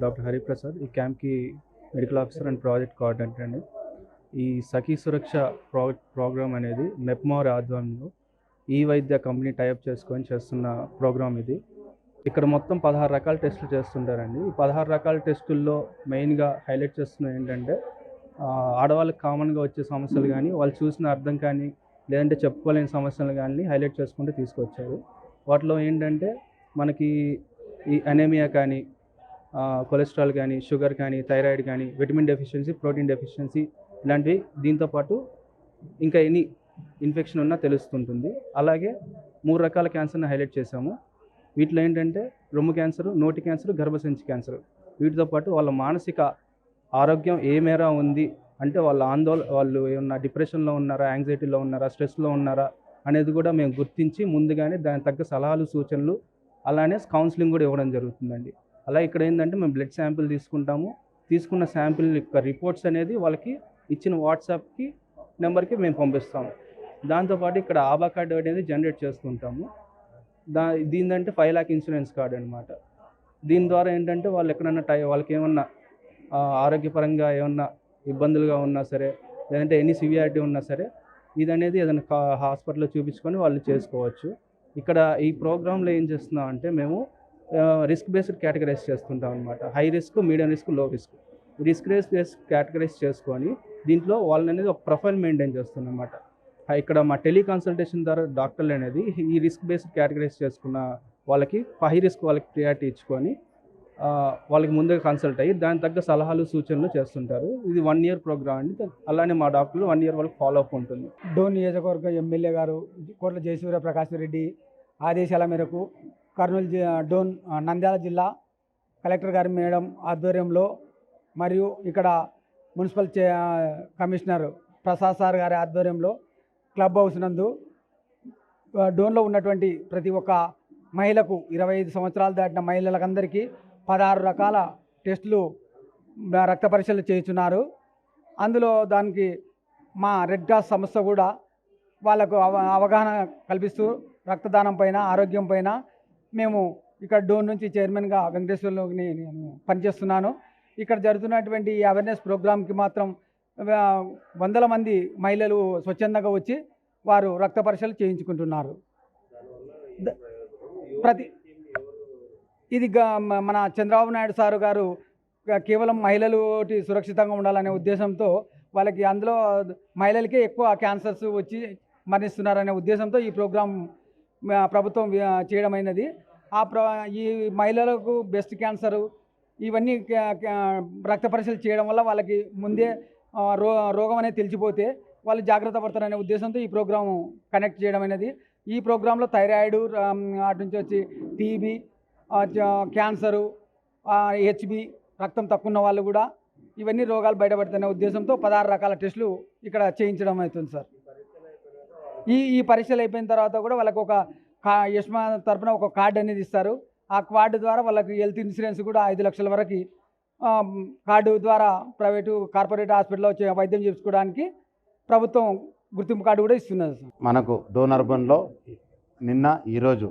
Doctor Hariprasad. ఈ క్యాంప్‌కి medical officer and project coordinator అండి. ఈ సఖీ సురక్ష ప్రోగ్రామ్ అనేది మెప్మోర్ ఆధ్వర్యంలో ఈ వైద్య కంపెనీ టైఅప్ చేసుకొని చేస్తున్న ప్రోగ్రామ్ ఇది. ఇక్కడ మొత్తం 16 రకాల టెస్టులు చేస్తుంటారండి. ఈ 16 రకాల టెస్టుల్లో మెయిన్‌గా హైలైట్ చేస్తున్నది ఏంటంటే ఆడవాళ్ళకి కామన్‌గా వచ్చే సమస్యలు కానీ, వాళ్ళు చూసిన అర్థం కానీ, లేదంటే చెప్పుకోలేని సమస్యలు కానీ హైలైట్ చేసుకుంటూ తీసుకొచ్చారు. వాటిలో ఏంటంటే మనకి ఈ అనీమియా కానీ, కొలెస్ట్రాల్ కానీ, షుగర్ కానీ, థైరాయిడ్ కానీ, విటమిన్ డెఫిషియన్సీ, ప్రోటీన్ డెఫిషియన్సీ ఇలాంటివి, దీంతోపాటు ఇంకా ఎనీ ఇన్ఫెక్షన్ ఉన్నా తెలుస్తుంటుంది. అలాగే 3 రకాల క్యాన్సర్ని హైలైట్ చేశాము. వీటిలో ఏంటంటే రొమ్ము క్యాన్సరు, నోటి క్యాన్సరు, గర్భసంచి క్యాన్సరు. వీటితో పాటు వాళ్ళ మానసిక ఆరోగ్యం ఏ మేర ఉంది అంటే వాళ్ళు ఏమన్నా డిప్రెషన్లో ఉన్నారా, యాంగ్జైటీలో ఉన్నారా, స్ట్రెస్లో ఉన్నారా అనేది కూడా మేము గుర్తించి ముందుగానే దానికి తగ్గ సలహాలు, సూచనలు, అలానే కౌన్సిలింగ్ కూడా ఇవ్వడం జరుగుతుందండి. అలా ఇక్కడ ఏంటంటే మేము బ్లడ్ శాంపిల్ తీసుకుంటాము. తీసుకున్న శాంపిల్ యొక్క రిపోర్ట్స్ అనేది వాళ్ళకి ఇచ్చిన వాట్సాప్కి నెంబర్కి మేము పంపిస్తాము. దాంతోపాటు ఇక్కడ ఆభా కార్డు అనేది జనరేట్ చేస్తుంటాము. దీనిదంటే 5 లక్ష ఇన్సూరెన్స్ కార్డు అనమాట. దీని ద్వారా ఏంటంటే వాళ్ళు ఎక్కడన్నా వాళ్ళకి ఏమన్నా ఆరోగ్యపరంగా ఏమన్నా ఇబ్బందులుగా ఉన్నా సరే, లేదంటే ఎనీ సివియారిటీ ఉన్నా సరే, ఇదనేది ఏదైనా హాస్పిటల్లో చూపించుకొని వాళ్ళు చేసుకోవచ్చు. ఇక్కడ ఈ ప్రోగ్రాంలో ఏం చేస్తున్నాం అంటే మేము రిస్క్ బేస్డ్ కేటగరైజ్ చేస్తుంటాం అనమాట. హై రిస్క్, మీడియం రిస్క్, లో రిస్క్. రిస్క్ బేస్డ్ కేటగరైజ్ చేసుకొని దీంట్లో వాళ్ళని అనేది ఒక ప్రొఫైల్ మెయింటైన్ చేస్తున్నాం అనమాట. ఇక్కడ మా టెలికన్సల్టేషన్ ద్వారా డాక్టర్లు అనేది ఈ రిస్క్ బేస్డ్ కేటగరైజ్ చేసుకున్న వాళ్ళకి హై రిస్క్ వాళ్ళకి ప్రియారిటీ ఇచ్చుకొని వాళ్ళకి ముందుగా కన్సల్ట్ అయ్యి దానికి తగ్గ సలహాలు, సూచనలు చేస్తుంటారు. ఇది 1 ఇయర్ ప్రోగ్రామ్ అండి. అలానే మా డాక్టర్లు 1 ఇయర్ వాళ్ళకి ఫాలో అప్ ఉంటుంది. డోన్ నియోజకవర్గ ఎమ్మెల్యే గారు కోట్ల జయసూర్య ప్రకాష్ రెడ్డి ఆదేశాల మేరకు డోన్ నంద్యాల జిల్లా కలెక్టర్ గారి మేడం ఆధ్వర్యంలో మరియు ఇక్కడ మున్సిపల్ కమిషనర్ ప్రసాద్ సార్ గారి ఆధ్వర్యంలో క్లబ్ హౌస్ నందు డోన్లో ఉన్నటువంటి ప్రతి ఒక్క మహిళకు 25 సంవత్సరాలు దాటిన మహిళలకందరికీ 16 రకాల టెస్టులు, రక్త పరీక్షలు చేస్తున్నారు. అందులో దానికి మా రెడ్ క్రాస్ సంస్థ కూడా వాళ్ళకు అవగాహన కల్పిస్తూ రక్తదానం పైన, ఆరోగ్యం పైన మేము ఇక్కడ డోన్ నుంచి చైర్మన్గా వెంకటేశ్వర్లోని నేను పనిచేస్తున్నాను. ఇక్కడ జరుగుతున్నటువంటి ఈ అవేర్నెస్ ప్రోగ్రామ్కి మాత్రం వందల మంది మహిళలు స్వచ్ఛందంగా వచ్చి వారు రక్త పరీక్షలు చేయించుకుంటున్నారు. ఇది మన చంద్రబాబు నాయుడు సారు గారు కేవలం మహిళలు సురక్షితంగా ఉండాలనే ఉద్దేశంతో వాళ్ళకి అందులో మహిళలకే ఎక్కువ క్యాన్సర్స్ వచ్చి మరణిస్తున్నారనే ఉద్దేశంతో ఈ ప్రోగ్రాం ప్రభుత్వం చేయడమైనది. ఈ మహిళలకు బ్రెస్ట్ క్యాన్సరు ఇవన్నీ రక్త పరీక్షలు చేయడం వల్ల వాళ్ళకి ముందే రోగం అనేది తెలిసిపోతే వాళ్ళు జాగ్రత్త పడతారనే ఉద్దేశంతో ఈ ప్రోగ్రాము కనెక్ట్ చేయడం అనేది. ఈ ప్రోగ్రాంలో థైరాయిడ్, అటు నుంచి వచ్చి టీబీ, క్యాన్సరు, హెచ్బి, రక్తం తక్కువ ఉన్న వాళ్ళు కూడా ఇవన్నీ రోగాలు బయటపడుతున్న ఉద్దేశంతో 16 రకాల టెస్టులు ఇక్కడ చేయించడం అవుతుంది సార్. ఈ పరీక్షలు అయిపోయిన తర్వాత కూడా వాళ్ళకు ఒక యష్మా తరఫున ఒక కార్డు అనేది ఇస్తారు. ఆ కార్డు ద్వారా వాళ్ళకి హెల్త్ ఇన్సూరెన్స్ కూడా 5 లక్షల వరకు కార్డు ద్వారా ప్రైవేటు కార్పొరేట్ హాస్పిటల్లో వైద్యం చేసుకోవడానికి ప్రభుత్వం గుర్తింపు కార్డు కూడా ఇస్తున్నది సార్. మనకు డోన్ అర్బన్లో నిన్న ఈరోజు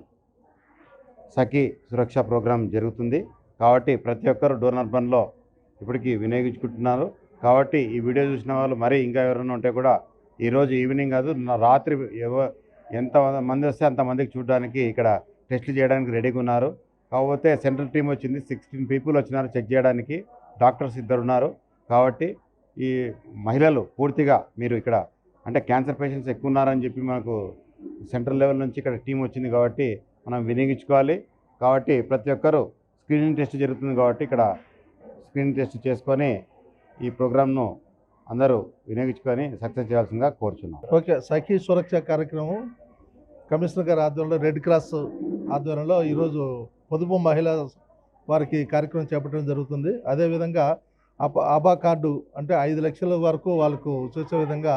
సఖీ సురక్ష ప్రోగ్రాం జరుగుతుంది. కాబట్టి ప్రతి ఒక్కరు డోన్ అర్బన్లో ఇప్పటికీ వినియోగించుకుంటున్నారు. కాబట్టి ఈ వీడియో చూసిన వాళ్ళు మరి ఇంకా ఎవరైనా ఉంటే కూడా ఈరోజు ఈవినింగ్ కాదు, రాత్రి ఎంత మంది వస్తే అంతమందికి చూడడానికి ఇక్కడ టెస్టులు చేయడానికి రెడీగా ఉన్నారు. కాకపోతే సెంట్రల్ టీం వచ్చింది, 16 పీపుల్ వచ్చినారు చెక్ చేయడానికి, డాక్టర్స్ 2 ఉన్నారు. కాబట్టి ఈ మహిళలు పూర్తిగా మీరు ఇక్కడ అంటే క్యాన్సర్ పేషెంట్స్ ఎక్కువ ఉన్నారని చెప్పి మనకు సెంట్రల్ లెవెల్ నుంచి ఇక్కడ టీం వచ్చింది కాబట్టి మనం వినియోగించుకోవాలి. కాబట్టి ప్రతి ఒక్కరూ స్క్రీనింగ్ టెస్ట్ జరుగుతుంది కాబట్టి ఇక్కడ స్క్రీనింగ్ టెస్ట్ చేసుకొని ఈ ప్రోగ్రామ్ను అందరూ వినియోగించుకొని సక్సెస్ చేయాల్సిందిగా కోరుచున్నాం. ఓకే, సఖీ సురక్ష కార్యక్రమం కమిషనర్ గారి ఆధ్వర్యంలో, రెడ్ క్రాస్ ఆధ్వర్యంలో ఈరోజు పొదుపు మహిళ వారికి కార్యక్రమం చేపట్టడం జరుగుతుంది. అదేవిధంగా ఆభా కార్డు అంటే 5 లక్షల వరకు వాళ్ళకు చూసే విధంగా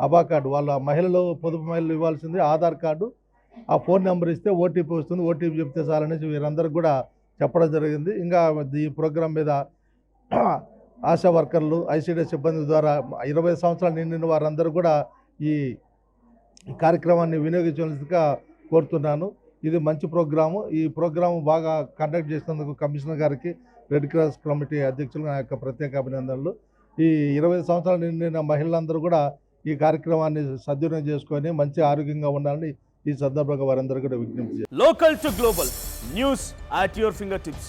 ఆభా కార్డు, వాళ్ళ మహిళలు పొదుపు మహిళలు ఇవ్వాల్సింది ఆధార్ కార్డు, ఆ ఫోన్ నెంబర్ ఇస్తే ఓటీపీ వస్తుంది, ఓటీపీ చెప్తే చాలనేసి వీరందరికీ కూడా చెప్పడం జరిగింది. ఇంకా ఈ ప్రోగ్రాం మీద ఆశా వర్కర్లు, ఐసీడీఎస్ సిబ్బంది ద్వారా 20 సంవత్సరాలు నిండిన వారందరూ కూడా ఈ కార్యక్రమాన్ని వినియోగించవలసిందిగా కోరుతున్నాను. ఇది మంచి ప్రోగ్రాము. ఈ ప్రోగ్రాము బాగా కండక్ట్ చేసినందుకు కమిషనర్ గారికి, రెడ్ క్రాస్ కమిటీ అధ్యక్షులు నా యొక్క ప్రత్యేక అభినందనలు. ఈ 20 సంవత్సరాలు నిండిన మహిళలందరూ కూడా ఈ కార్యక్రమాన్ని సద్వినియోగం చేసుకొని మంచి ఆరోగ్యంగా ఉండాలని ఈ సందర్భంగా వారందరూ కూడా విజ్ఞప్తి చేస్తారు. Local to global news at your fingertips.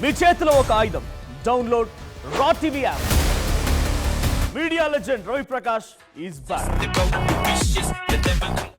మీ చేతిలో ఒక ఆయుధం. Download raw TV app. Media legend Ravi Prakash is back.